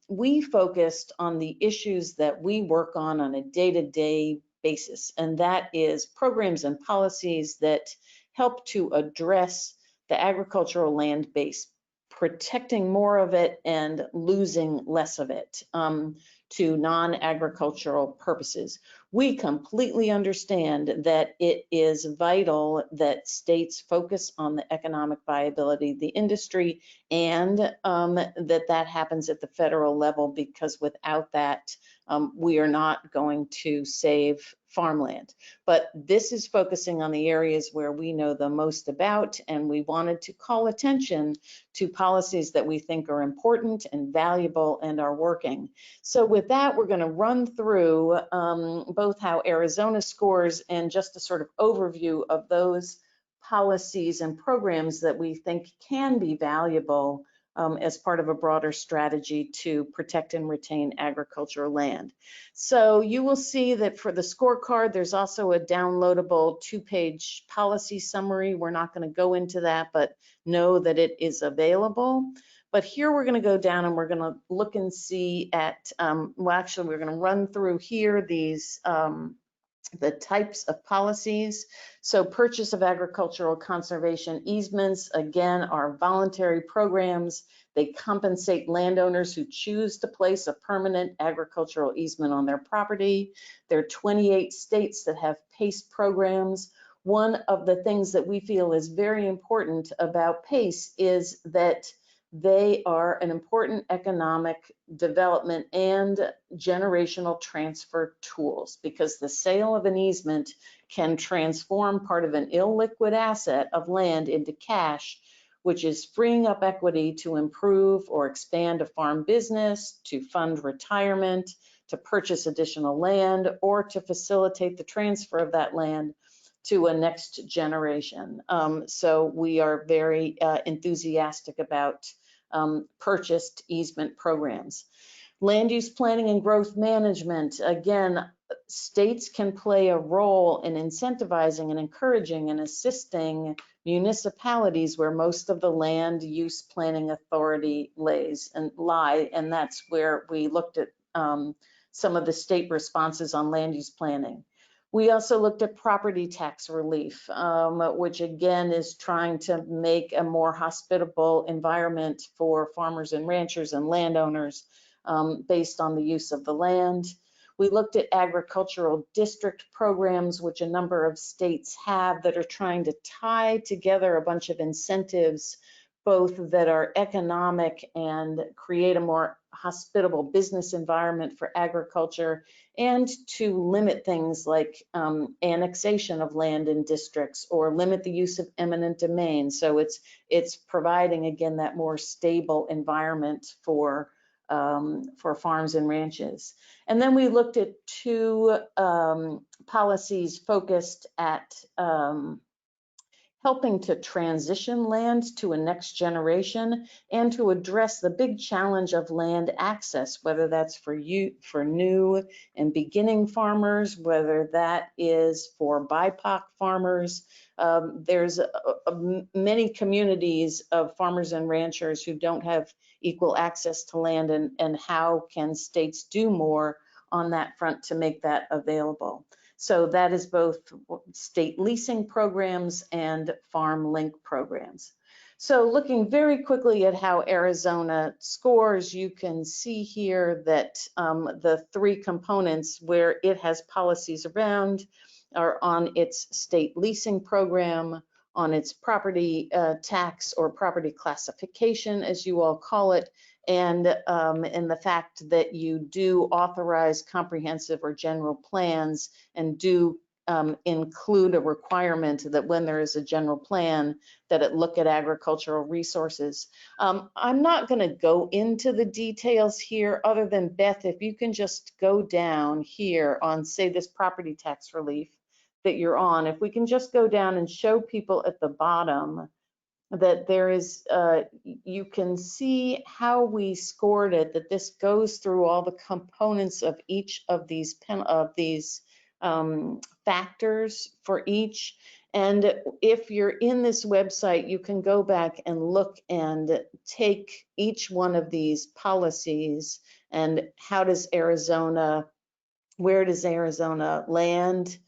we focused on the issues that we work on a day-to-day basis, and that is programs and policies that help to address the agricultural land base, protecting more of it and losing less of it to non-agricultural purposes. We completely understand that it is vital that states focus on the economic viability of the industry, and that happens at the federal level, because without that, we are not going to save farmland. But this is focusing on the areas where we know the most about, and we wanted to call attention to policies that we think are important and valuable and are working. So with that, we're going to run through both how Arizona scores and just a sort of overview of those policies and programs that we think can be valuable as part of a broader strategy to protect and retain agricultural land. So you will see that for the scorecard, there's also a downloadable 2-page policy summary. We're not going to go into that, but know that it is available. But here we're going to go down and we're going to look and see at, well, actually, we're going to run through here these the types of policies. So purchase of agricultural conservation easements, again, are voluntary programs. They compensate landowners who choose to place a permanent agricultural easement on their property. There are 28 states that have PACE programs. One of the things that we feel is very important about PACE is that they are an important economic development and generational transfer tools, because the sale of an easement can transform part of an illiquid asset of land into cash, which is freeing up equity to improve or expand a farm business, to fund retirement, to purchase additional land, or to facilitate the transfer of that land to a next generation. So we are very enthusiastic about purchased easement programs. Land use planning and growth management. Again, states can play a role in incentivizing and encouraging and assisting municipalities where most of the land use planning authority lie, and that's where we looked at some of the state responses on land use planning. We also looked at property tax relief, which again is trying to make a more hospitable environment for farmers and ranchers and landowners based on the use of the land. We looked at agricultural district programs, which a number of states have, that are trying to tie together a bunch of incentives both that are economic and create a more hospitable business environment for agriculture, and to limit things like annexation of land in districts or limit the use of eminent domain. So it's providing, again, that more stable environment for farms and ranches. And then we looked at two policies focused at helping to transition land to a next generation and to address the big challenge of land access, whether that's for new and beginning farmers, whether that is for BIPOC farmers. There's many communities of farmers and ranchers who don't have equal access to land, and how can states do more on that front to make that available. So that is both state leasing programs and farm link programs. So looking very quickly at how Arizona scores, you can see here that the three components where it has policies around are on its state leasing program, on its property tax or property classification, as you all call it, and the fact that you do authorize comprehensive or general plans and do include a requirement that when there is a general plan that it look at agricultural resources. I'm not going to go into the details here, other than Beth, if you can just go down here on, say, this property tax relief that you're on, if we can just go down and show people at the bottom that there is, you can see how we scored it, that this goes through all the components of each of these factors for each. And if you're in this website, you can go back and look and take each one of these policies and how does Arizona, where does Arizona land,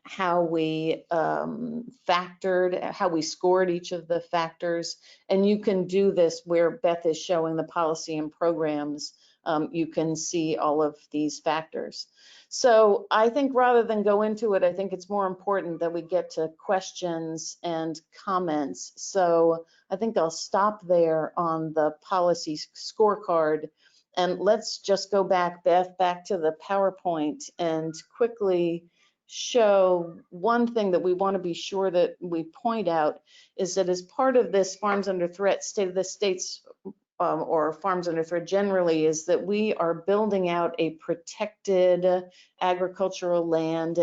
how we factored, how we scored each of the factors. And you can do this where Beth is showing the policy and programs. You can see all of these factors. So I think rather than go into it, I think it's more important that we get to questions and comments. So I think I'll stop there on the policy scorecard. And let's just go back, Beth, back to the PowerPoint and quickly show one thing that we want to be sure that we point out is that as part of this Farms Under Threat State of the States or Farms Under Threat generally, is that we are building out a protected agricultural land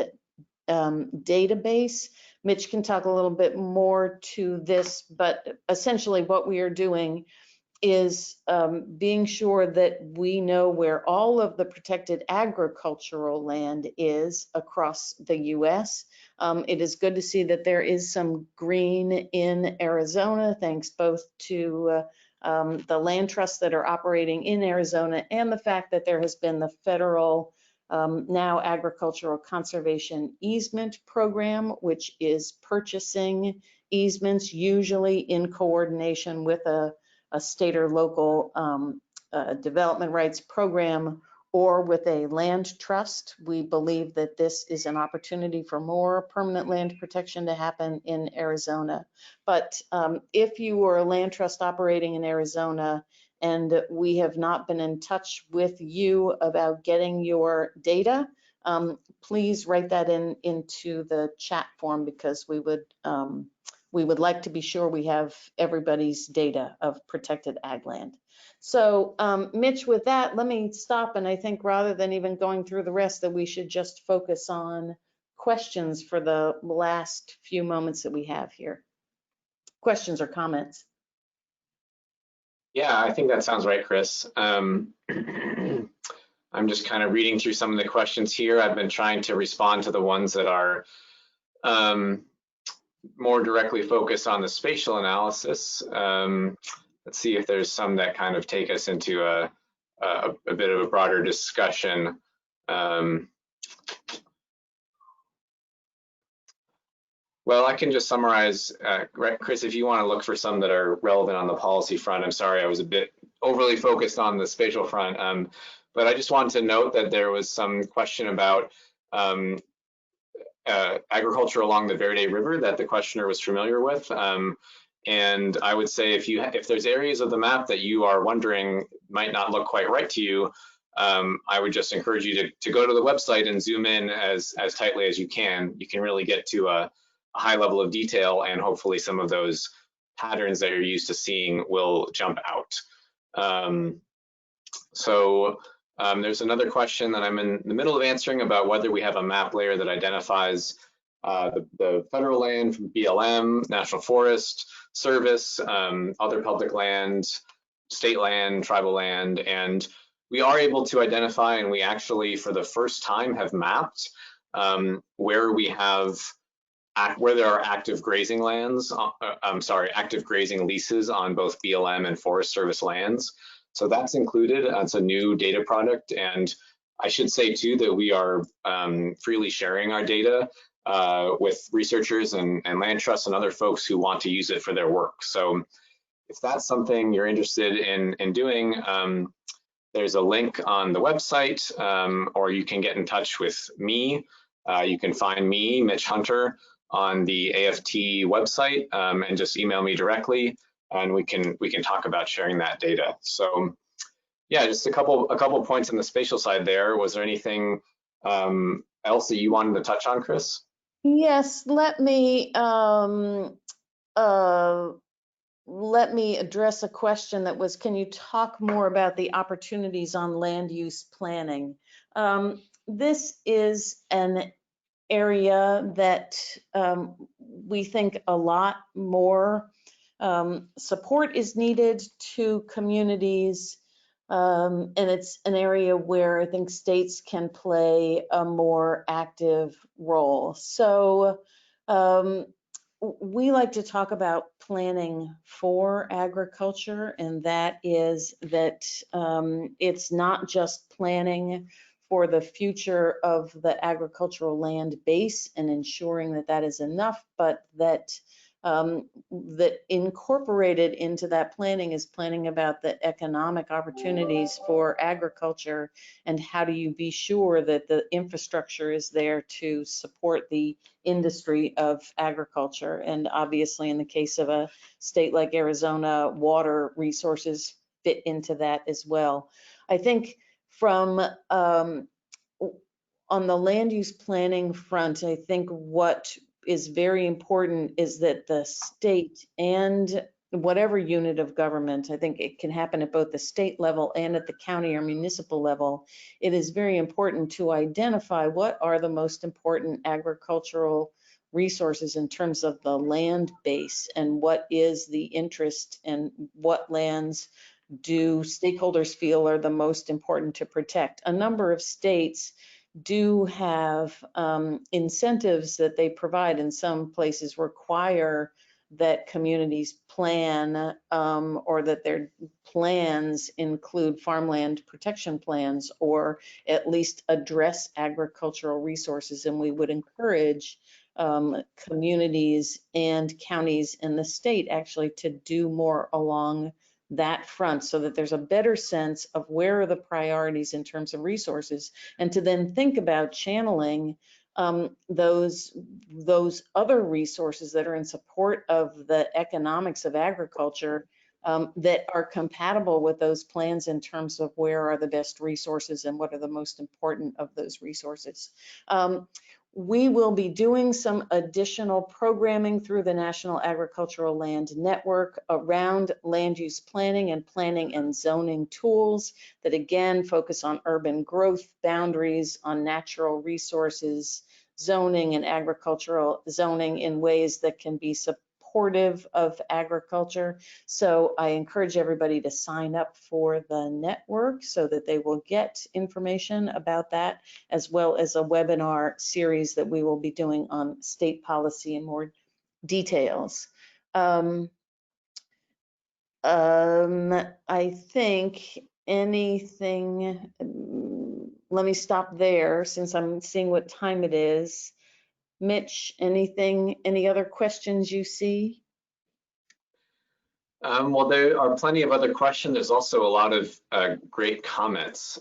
database. Mitch can talk a little bit more to this, but essentially what we are doing is being sure that we know where all of the protected agricultural land is across the US. It is good to see that there is some green in Arizona, thanks both to the land trusts that are operating in Arizona and the fact that there has been the federal now agricultural conservation easement program, which is purchasing easements, usually in coordination with a state or local development rights program or with a land trust. We believe that this is an opportunity for more permanent land protection to happen in Arizona. But if you are a land trust operating in Arizona and we have not been in touch with you about getting your data, please write that into the chat form, because we would like to be sure we have everybody's data of protected ag land. So Mitch, with that, let me stop. And I think rather than even going through the rest, that we should just focus on questions for the last few moments that we have here. Questions or comments? Yeah, I think that sounds right, Chris. I'm just kind of reading through some of the questions here. I've been trying to respond to the ones that are more directly focused on the spatial analysis. Let's see if there's some that kind of take us into a bit of a broader discussion. Well, I can just summarize, Chris, if you want to look for some that are relevant on the policy front. I'm sorry, I was a bit overly focused on the spatial front, but I just wanted to note that there was some question about agriculture along the Verde River that the questioner was familiar with. And I would say if there's areas of the map that you are wondering might not look quite right to you, I would just encourage you to go to the website and zoom in as tightly as you can. You can really get to a high level of detail, and hopefully some of those patterns that you're used to seeing will jump out. There's another question that I'm in the middle of answering about whether we have a map layer that identifies the federal land from BLM, National Forest Service, other public land, state land, tribal land, and we are able to identify, and we actually for the first time have mapped where there are active grazing lands, active grazing leases on both BLM and Forest Service lands. So that's included. It's a new data product, and I should say too that we are freely sharing our data with researchers and land trusts and other folks who want to use it for their work. So if that's something you're interested in doing, there's a link on the website, or you can get in touch with me. You can find me, Mitch Hunter, on the AFT website, and just email me directly, and we can talk about sharing that data. So yeah, just a couple points on the spatial side there. Was there anything else that you wanted to touch on, Chris? Yes, let me address a question that was, can you talk more about the opportunities on land use planning? This is an area that we think a lot more support is needed to communities, and it's an area where I think states can play a more active role. So we like to talk about planning for agriculture, and that is that it's not just planning for the future of the agricultural land base and ensuring that that is enough, but that that incorporated into that planning is planning about the economic opportunities for agriculture, and how do you be sure that the infrastructure is there to support the industry of agriculture. And obviously in the case of a state like Arizona, water resources fit into that as well. I think from on the land use planning front, I think what is very important is that the state and whatever unit of government, I think it can happen at both the state level and at the county or municipal level. It is very important to identify what are the most important agricultural resources in terms of the land base, and what is the interest, and what lands do stakeholders feel are the most important to protect. A number of states do have incentives that they provide. In some places require that communities plan, or that their plans include farmland protection plans, or at least address agricultural resources. And we would encourage communities and counties in the state actually to do more along that front, so that there's a better sense of where are the priorities in terms of resources, and to then think about channeling those other resources that are in support of the economics of agriculture, that are compatible with those plans in terms of where are the best resources and what are the most important of those resources. We will be doing some additional programming through the National Agricultural Land Network around land use planning and zoning tools that again focus on urban growth boundaries, on natural resources zoning and agricultural zoning in ways that can be supportive of agriculture. So I encourage everybody to sign up for the network so that they will get information about that, as well as a webinar series that we will be doing on state policy in more details. I think anything, let me stop there since I'm seeing what time it is. Mitch, any other questions you see? Well, there are plenty of other questions. There's also a lot of great comments.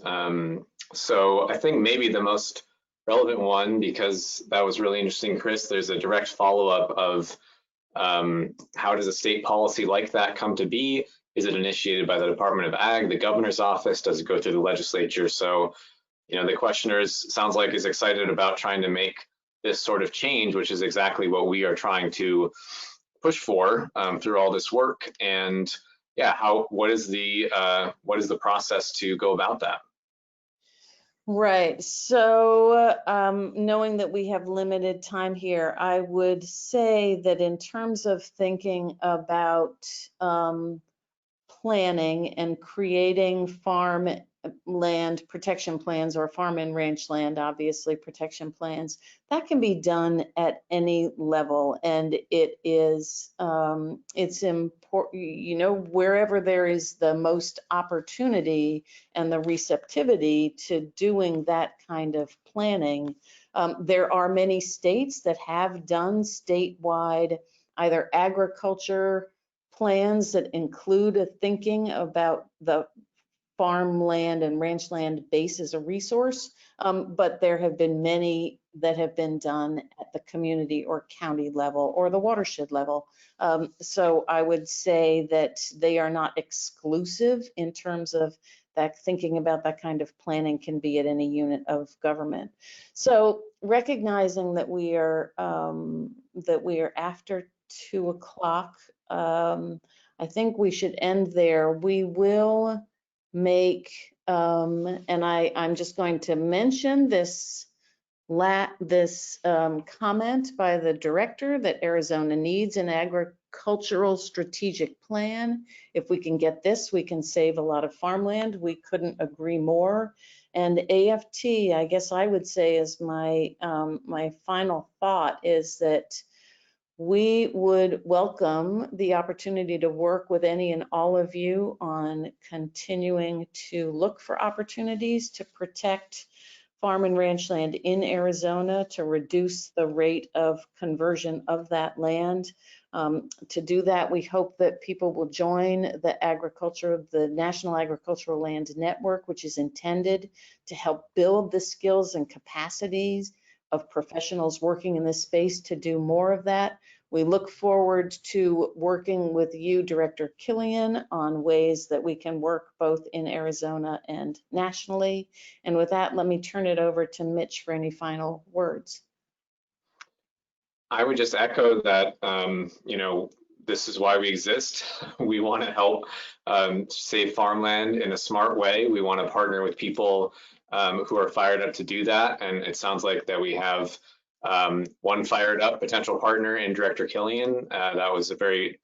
So I think maybe the most relevant one, because that was really interesting, Chris, there's a direct follow-up of How does a state policy like that come to be? Is it initiated by the Department of Ag, the governor's office? Does it go through the legislature? So, you know, the questioner sounds like is excited about trying to make this sort of change, which is exactly what we are trying to push for through all this work. And yeah, what is the process to go about that? Right. So knowing that we have limited time here, I would say that in terms of thinking about planning and creating farm land protection plans, or farm and ranch land, obviously protection plans, that can be done at any level. And it is, it's important, you know, wherever there is the most opportunity and the receptivity to doing that kind of planning. There are many states that have done statewide either agriculture plans that include a thinking about the farmland and ranch land base as a resource, but there have been many that have been done at the community or county level or the watershed level. So I would say that they are not exclusive in terms of that. Thinking about that kind of planning can be at any unit of government. So recognizing that we are after 2 o'clock, I think we should end there. We will make, and I'm just going to mention this comment by the director that Arizona needs an agricultural strategic plan. If we can get this, we can save a lot of farmland. We couldn't agree more. And AFT, I guess I would say, is my my final thought is that we would welcome the opportunity to work with any and all of you on continuing to look for opportunities to protect farm and ranch land in Arizona, to reduce the rate of conversion of that land. To do that, we hope that people will join the National Agricultural Land Network, which is intended to help build the skills and capacities of professionals working in this space to do more of that. We look forward to working with you, Director Killian, on ways that we can work both in Arizona and nationally. And with that, let me turn it over to Mitch for any final words. I would just echo that, you know, this is why we exist. We want to help save farmland in a smart way. We want to partner with people who are fired up to do that. And it sounds like that we have one fired up potential partner in Director Killian. That was a very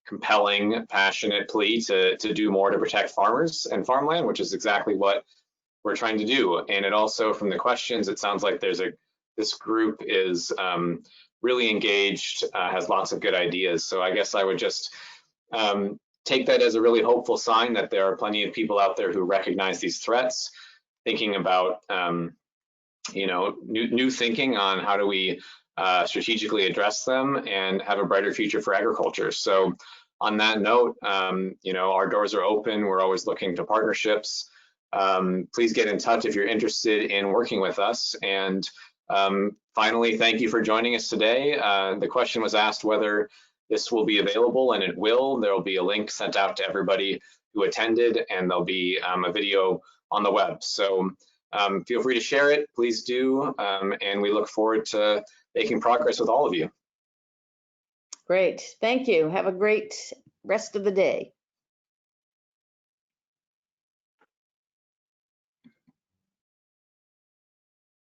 compelling, passionate plea to do more to protect farmers and farmland, which is exactly what we're trying to do. And it also, from the questions, it sounds like this group is really engaged, has lots of good ideas. So I guess I would just take that as a really hopeful sign that there are plenty of people out there who recognize these threats, thinking about you know, new thinking on how do we strategically address them and have a brighter future for agriculture. So on that note, you know, our doors are open. We're always looking to partnerships. Please get in touch if you're interested in working with us. And finally, thank you for joining us today. The question was asked whether this will be available, and it will. There will be a link sent out to everybody who attended, and there'll be a video on the web. So feel free to share it, please do. And we look forward to making progress with all of you. Great, thank you. Have a great rest of the day.